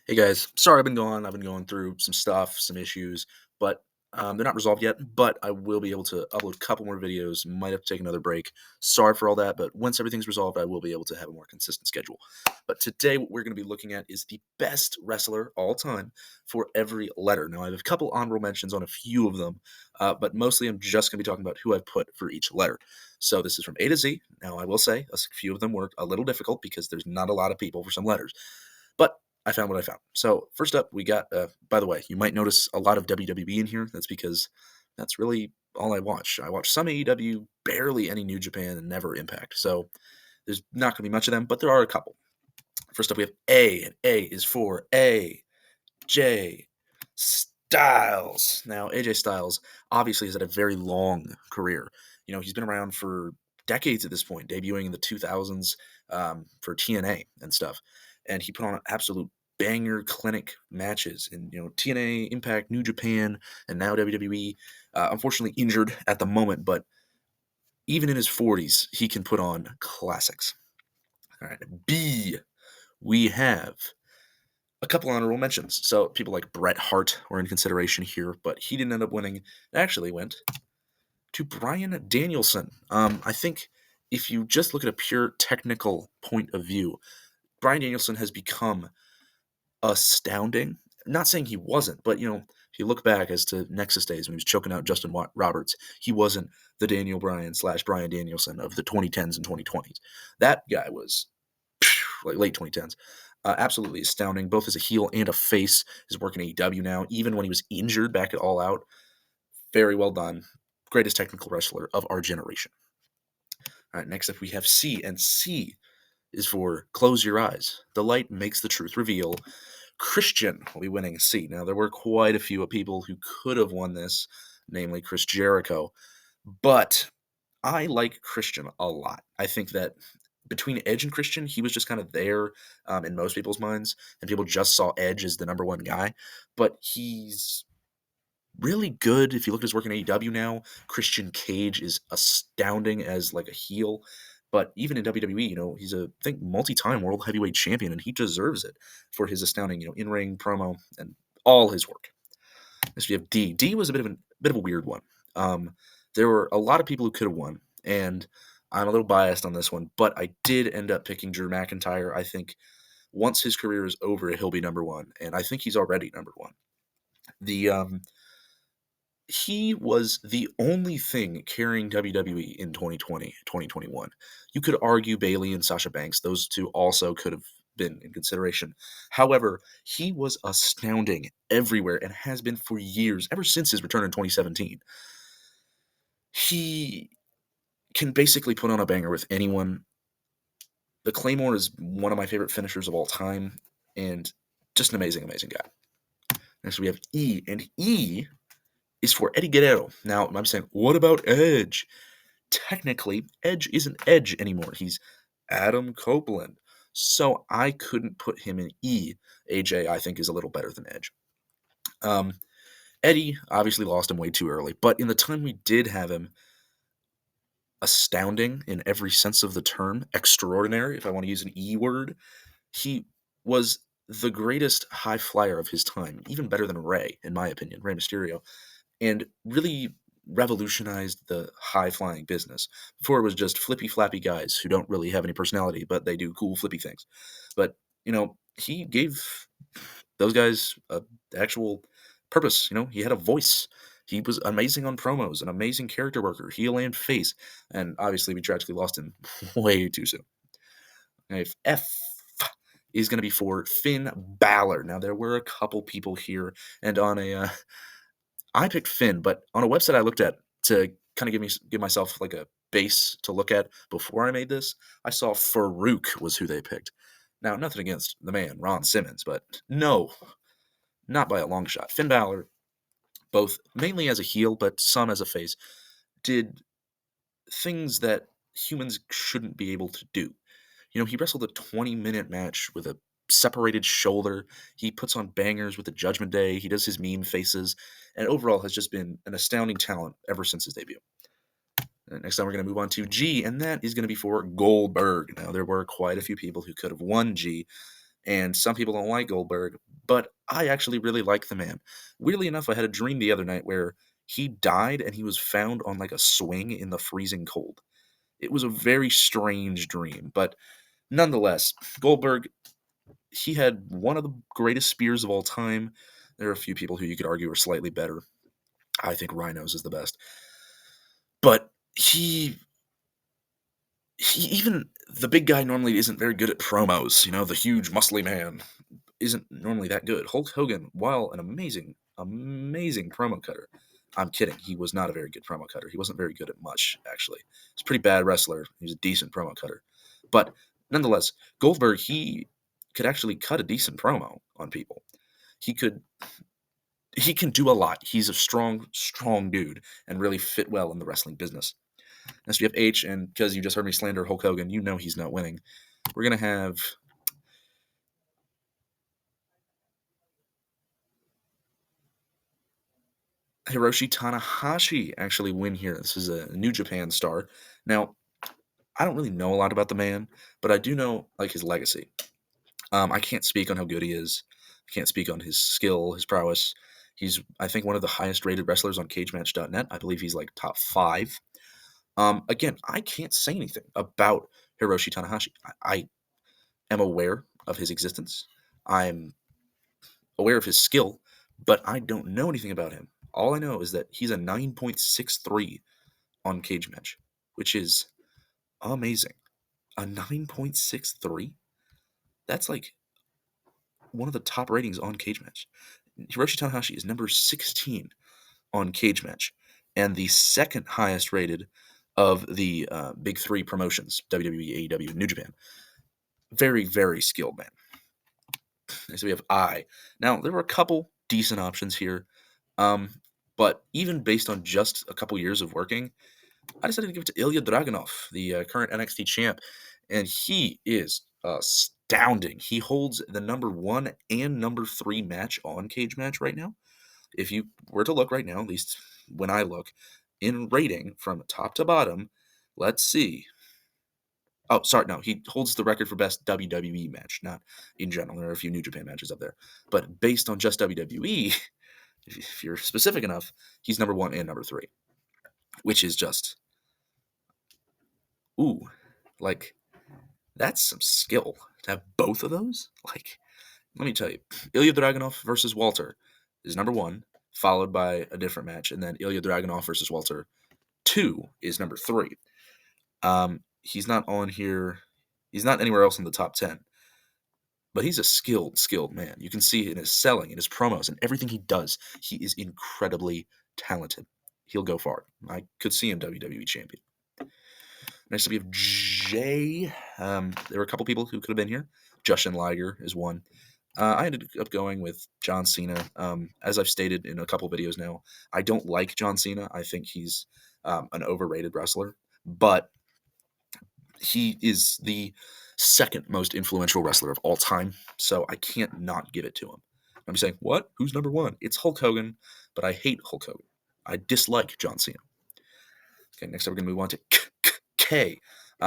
Hey guys, sorry I've been gone. I've been going through some stuff, some issues, but they're not resolved yet. But I will be able to upload a couple more videos. Might have to take another break. Sorry for all that, but once everything's resolved, I will be able to have a more consistent schedule. But today, what we're going to be looking at is the best wrestler all time for every letter. Now, I have a couple honorable mentions on a few of them, but mostly I'm just going to be talking about who I've put for each letter. So this is from A to Z. Now, I will say a few of them were a little difficult because there's not a lot of people for some letters. But I found what I found. So first up, we got. By the way, you might notice a lot of WWE in here. That's because that's really all I watch. I watch some AEW, barely any New Japan, and never Impact. So there's not going to be much of them, but there are a couple. First up, we have A, and A is for AJ Styles. Now, AJ Styles obviously has had a very long career. He's been around for decades at this point, debuting in the 2000s for TNA and stuff. And he put on absolute banger clinic matches in TNA, Impact, New Japan, and now WWE. Unfortunately, injured at the moment, but even in his 40s, he can put on classics. All right, B, we have a couple honorable mentions. So people like Bret Hart were in consideration here, but he didn't end up winning. It actually went to Bryan Danielson. I think if you just look at a pure technical point of view, Bryan Danielson has become astounding. Not saying he wasn't, but if you look back as to Nexus days when he was choking out Justin Roberts, he wasn't the Daniel Bryan / Bryan Danielson of the 2010s and 2020s. That guy was like late 2010s. Absolutely astounding, both as a heel and a face. Is working AEW now, even when he was injured back at All Out. Very well done. Greatest technical wrestler of our generation. All right, next up we have C, and C is for Close Your Eyes. The light makes the truth reveal. Christian will be winning C. Now, there were quite a few people who could have won this, namely Chris Jericho, but I like Christian a lot. I think that between Edge and Christian, he was just kind of there in most people's minds, and people just saw Edge as the number one guy, but he's really good. If you look at his work in AEW now, Christian Cage is astounding as like a heel. But even in WWE, he's a I think multi-time world heavyweight champion, and he deserves it for his astounding, in-ring promo and all his work. Next we have D. D was a bit of a weird one. There were a lot of people who could have won, and I'm a little biased on this one, but I did end up picking Drew McIntyre. I think once his career is over, he'll be number one, and I think he's already number one. The He was the only thing carrying WWE in 2020, 2021. You could argue Bayley and Sasha Banks, those two also could have been in consideration. However, he was astounding everywhere and has been for years, ever since his return in 2017. He can basically put on a banger with anyone. The Claymore is one of my favorite finishers of all time, and just an amazing, amazing guy. Next, we have E, and E is for Eddie Guerrero. Now, I'm saying, what about Edge? Technically, Edge isn't Edge anymore. He's Adam Copeland. So I couldn't put him in E. AJ, I think, is a little better than Edge. Eddie obviously lost him way too early, but in the time we did have him, astounding in every sense of the term, extraordinary, if I want to use an E word, he was the greatest high flyer of his time, even better than Rey, in my opinion, Rey Mysterio, and really revolutionized the high flying business. Before it was just flippy flappy guys who don't really have any personality, but they do cool flippy things. But he gave those guys a actual purpose. He had a voice. He was amazing on promos, an amazing character worker, heel and face, and obviously we tragically lost him way too soon. If F is going to be for Finn Balor. Now there were a couple people here, and on a I picked Finn, but on a website I looked at to kind of give myself like a base to look at before I made this, I saw Farouk was who they picked. Now, nothing against the man, Ron Simmons, but no, not by a long shot. Finn Balor, both mainly as a heel, but some as a face, did things that humans shouldn't be able to do. He wrestled a 20-minute match with a separated shoulder. He puts on bangers with the Judgment Day. He does his meme faces, and overall has just been an astounding talent ever since his debut. Next time we're going to move on to G, and that is going to be for Goldberg. Now, there were quite a few people who could have won G, and some people don't like Goldberg, but I actually really like the man. Weirdly enough, I had a dream the other night where he died and he was found on like a swing in the freezing cold. It was a very strange dream, but nonetheless, Goldberg, he had one of the greatest spears of all time. There are a few people who you could argue are slightly better. I think Rhino's is the best. But he even the big guy normally isn't very good at promos, the huge muscly man isn't normally that good. Hulk Hogan, while an amazing, amazing promo cutter, I'm kidding. He was not a very good promo cutter. He wasn't very good at much, actually. He's a pretty bad wrestler. He was a decent promo cutter. But nonetheless, Goldberg, he could actually cut a decent promo on people. He could he can do a lot. He's a strong, strong dude and really fit well in the wrestling business. Next we have H, and because you just heard me slander Hulk Hogan, you know he's not winning. We're gonna have Hiroshi Tanahashi actually win here. This is a New Japan star. Now, I don't really know a lot about the man, but I do know like his legacy. I can't speak on how good he is. I can't speak on his skill, his prowess. He's, I think, one of the highest rated wrestlers on CageMatch.net. I believe he's like top 5. Again, I can't say anything about Hiroshi Tanahashi. I am aware of his existence. I'm aware of his skill, but I don't know anything about him. All I know is that he's a 9.63 on Cage Match, which is amazing. A 9.63? That's like one of the top ratings on Cage Match. Hiroshi Tanahashi is number 16 on Cage Match, and the second highest rated of the big three promotions: WWE, AEW, and New Japan. Very, very skilled man. So we have I. Now, there were a couple decent options here, um, but even based on just a couple years of working, I decided to give it to Ilya Dragunov, the current NXT champ, and he is astounding. He holds the number 1 and number 3 match on Cage Match right now. If you were to look right now, at least when I look, in rating from top to bottom, let's see. Oh, sorry, no, he holds the record for best WWE match, not in general. There are a few New Japan matches up there. But based on just WWE, if you're specific enough, he's number 1 and number 3, which is just, ooh, like, that's some skill to have both of those. Like, let me tell you, Ilya Dragunov versus Walter is number 1, followed by a different match, and then Ilya Dragunov versus Walter 2 is number 3. He's not on here. He's not anywhere else in the top 10. But he's a skilled man. You can see in his selling, in his promos, and everything he does. He is incredibly talented. He'll go far. I could see him WWE champion. Next up, we have Jay. There were a couple people who could have been here. Justin Liger is one. I ended up going with John Cena. As I've stated in a couple videos now, I don't like John Cena. I think he's an overrated wrestler. But he is the second most influential wrestler of all time, so I can't not give it to him. I'm saying, what? Who's number 1? It's Hulk Hogan, but I hate Hulk Hogan. I dislike John Cena. Okay, next up we're going to move on to K.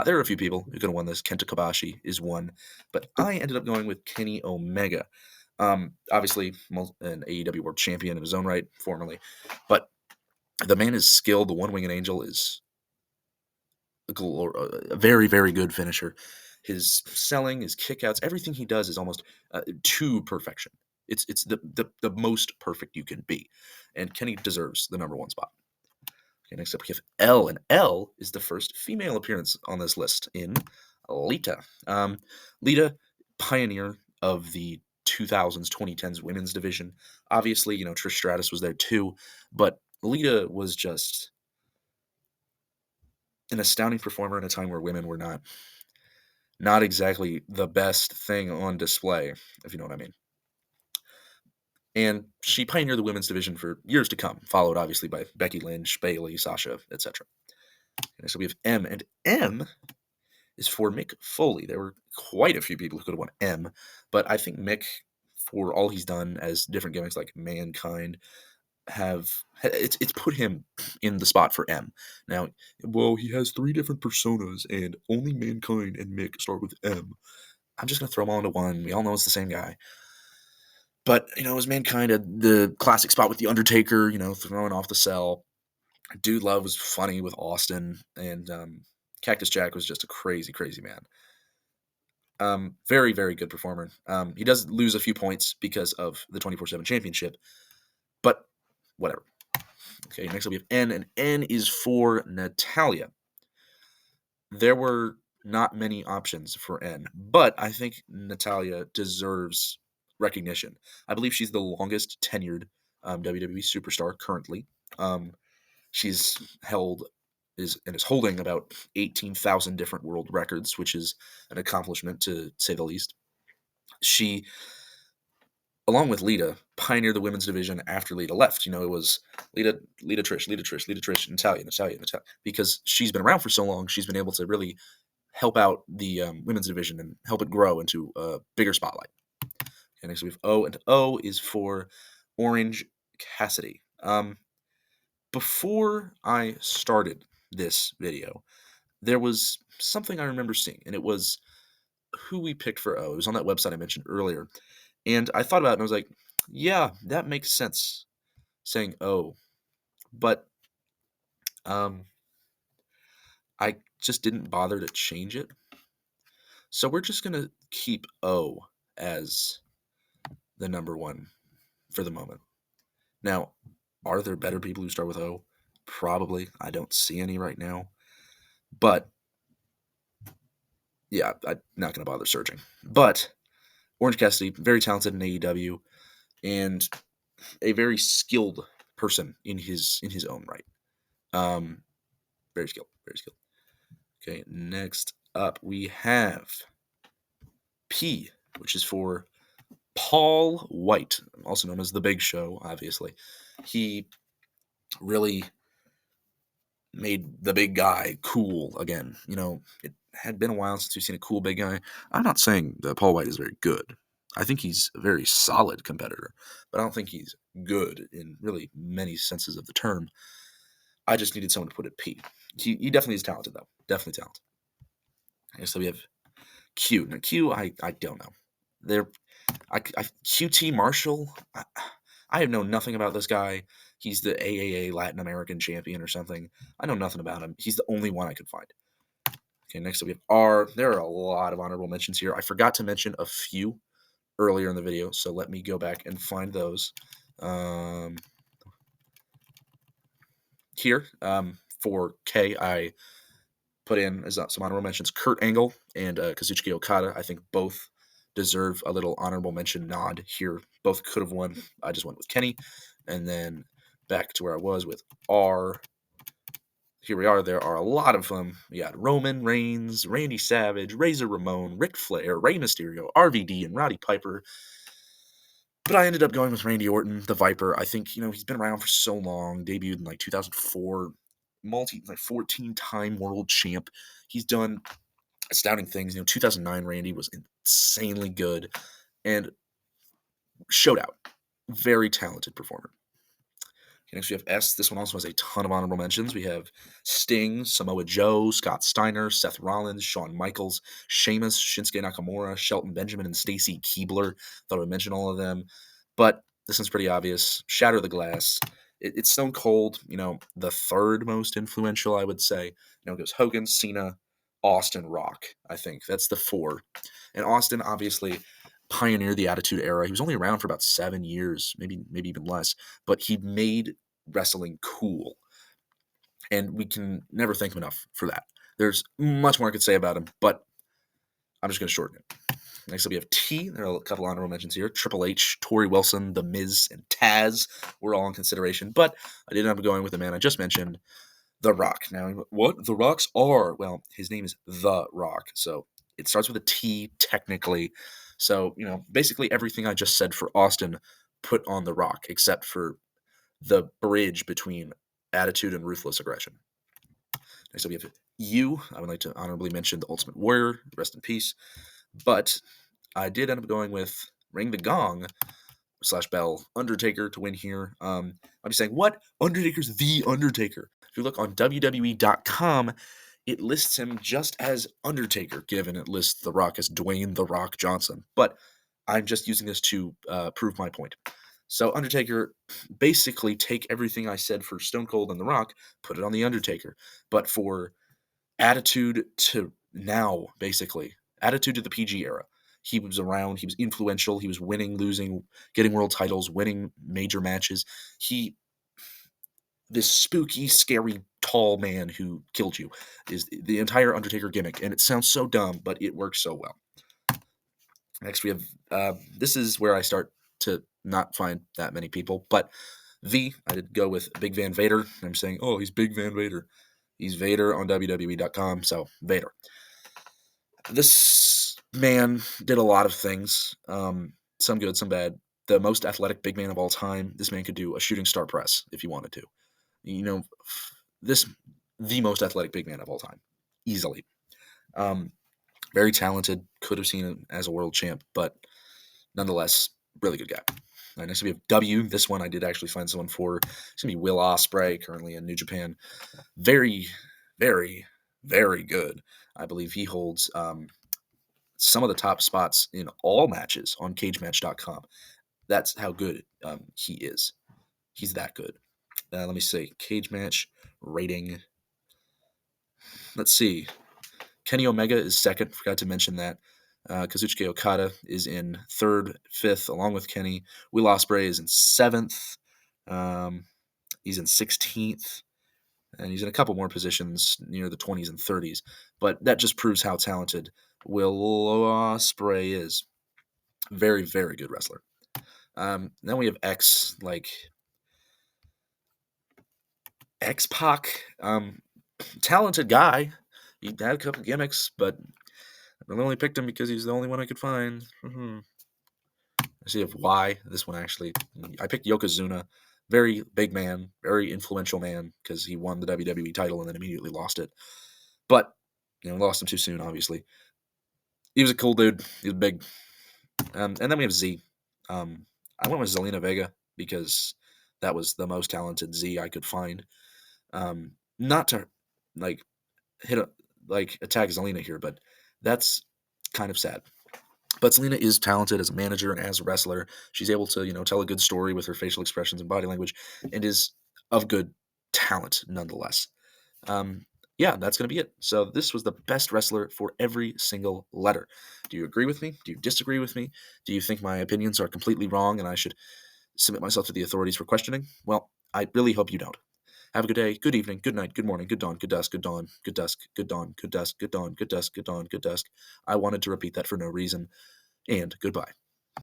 There are a few people who could have won this. Kenta Kobashi is one, but I ended up going with Kenny Omega. Obviously, an AEW World Champion in his own right, formerly, but the man is skilled. The One-Winged Angel is a very, very good finisher. His selling, his kickouts, everything he does is almost to perfection. It's the most perfect you can be, and Kenny deserves the number 1 spot. Okay, next up we have L, and L is the first female appearance on this list in Lita. Lita, pioneer of the 2000s, 2010s women's division. Obviously, Trish Stratus was there too, but Lita was just an astounding performer in a time where women were not exactly the best thing on display, if you know what I mean. And she pioneered the women's division for years to come, followed obviously by Becky Lynch, Bayley, Sasha, etc. And so we have M, and M is for Mick Foley. There were quite a few people who could have won M, but I think Mick, for all he's done as different gimmicks like Mankind, it's put him in the spot for M. Now, well, he has 3 different personas, and only Mankind and Mick start with M. I'm just gonna throw them all into one. We all know it's the same guy. But, it was Mankind had the classic spot with The Undertaker, throwing off the cell. Dude Love was funny with Austin, and Cactus Jack was just a crazy, crazy man. Very, very good performer. He does lose a few points because of the 24/7 championship, but whatever. Okay, next up we have N, and N is for Natalia. There were not many options for N, but I think Natalia deserves recognition. I believe she's the longest tenured WWE superstar currently. Um, she's held is holding about 18,000 different world records, which is an accomplishment to say the least. She, along with Lita, pioneered the women's division after Lita left. It was Lita, Trish, Natalia, because she's been around for so long. She's been able to really help out the women's division and help it grow into a bigger spotlight. Okay, next we have O, and O is for Orange Cassidy. Before I started this video, there was something I remember seeing, and it was who we picked for O. It was on that website I mentioned earlier. And I thought about it, and I was like, yeah, that makes sense, saying O. But I just didn't bother to change it. So we're just going to keep O as the number one for the moment. Now, are there better people who start with O? Probably. I don't see any right now. But, yeah, I'm not going to bother searching. But Orange Cassidy, very talented in AEW, and a very skilled person in his own right. Very skilled, very skilled. Okay, next up we have P, which is for Paul White, also known as The Big Show, obviously. He really made the big guy cool again. It had been a while since we've seen a cool big guy. I'm not saying that Paul White is very good. I think he's a very solid competitor, but I don't think he's good in really many senses of the term. I just needed someone to put it P. He definitely is talented, though. Definitely talented. Okay, so we have Q. Now, Q, I don't know. QT Marshall, I have known nothing about this guy. He's the AAA Latin American champion or something. I know nothing about him. He's the only one I could find. Okay, next up we have R. There are a lot of honorable mentions here. I forgot to mention a few earlier in the video, so let me go back and find those. Here, for K, I put in as some honorable mentions Kurt Angle and Kazuchika Okada. I think both deserve a little honorable mention nod here. Both could have won. I just went with Kenny. And then back to where I was with R. Here we are. There are a lot of them. We got Roman Reigns, Randy Savage, Razor Ramon, Ric Flair, Rey Mysterio, RVD, and Roddy Piper. But I ended up going with Randy Orton, the Viper. I think, he's been around for so long. Debuted in 2004. 14-time world champ. He's done astounding things. 2009 Randy was insanely good and showed out. Very talented performer. Okay, next we have S. This one also has a ton of honorable mentions. We have Sting, Samoa Joe, Scott Steiner, Seth Rollins, Shawn Michaels, Sheamus, Shinsuke Nakamura, Shelton Benjamin, and Stacy Keibler. Thought I would mention all of them. But this one's pretty obvious. Shatter the Glass. It's Stone Cold, the third most influential, I would say. It goes Hogan, Cena, Austin, Rock. I think that's the four. And Austin obviously pioneered the Attitude Era. He was only around for about 7 years, maybe even less, but he made wrestling cool. And we can never thank him enough for that. There's much more I could say about him, but I'm just going to shorten it. Next up, we have T. There are a couple honorable mentions here. Triple H, Tori Wilson, The Miz, and Taz were all in consideration, but I did end up going with the man I just mentioned, The Rock. Now, what The Rocks are? Well, his name is The Rock, so it starts with a T technically. So, basically everything I just said for Austin put on The Rock, except for the bridge between attitude and ruthless aggression. Next up, we have U. I would like to honorably mention The Ultimate Warrior, rest in peace. But I did end up going with Ring the Gong / Bell Undertaker to win here. I'll be saying, what? Undertaker's the Undertaker. If you look on WWE.com, it lists him just as Undertaker, given it lists The Rock as Dwayne The Rock Johnson. But I'm just using this to prove my point. So Undertaker, basically take everything I said for Stone Cold and The Rock, put it on the Undertaker. But for attitude to now, basically attitude to the PG era, he was around. He was influential. He was winning, losing, getting world titles, winning major matches. He This spooky, scary, tall man who killed you is the entire Undertaker gimmick, and it sounds so dumb, but it works so well. Next, we have this is where I start to not find that many people, but I did go with Big Van Vader. I'm saying, oh, he's Big Van Vader. He's Vader on WWE.com, so Vader. This man did a lot of things, some good, some bad. The most athletic big man of all time. This man could do a shooting star press if he wanted to. You know, this the most athletic big man of all time, easily. Um, Very talented. Could have seen him as a world champ, but nonetheless, really good guy. All right, next we have W. This one I did actually find someone for. It's gonna be Will Ospreay, currently in New Japan. Very, very, very good. I believe he holds some of the top spots in all matches on CageMatch.com. That's how good he is. He's that good. Let me see. Cage Match rating. Let's see. Kenny Omega is second. Forgot to mention that. Kazuchika Okada is in third, fifth, along with Kenny. Will Ospreay is in seventh. He's in 16th. And he's in a couple more positions near the 20s and 30s. But that just proves how talented Will Ospreay is. Very, very good wrestler. Then we have X, like X-Pac. Talented guy. He had a couple gimmicks, but I only picked him because he's the only one I could find. I see if why this one actually. I picked Yokozuna, very big man, very influential man because he won the WWE title and then immediately lost it. But lost him too soon. Obviously, he was a cool dude. He was big. And then we have Z. I went with Zelina Vega because that was the most talented Z I could find. Not to like attack Zelina here, but that's kind of sad. But Selena is talented as a manager and as a wrestler. She's able to, tell a good story with her facial expressions and body language, and is of good talent nonetheless. Yeah, that's going to be it. So this was the best wrestler for every single letter. Do you agree with me? Do you disagree with me? Do you think my opinions are completely wrong and I should submit myself to the authorities for questioning? Well, I really hope you don't. Have a good day, good evening, good night, good morning, good dawn, good dusk, good dawn, good dusk, good dawn, good dusk, good dawn, good dusk, good dawn, good dusk. I wanted to repeat that for no reason, and goodbye.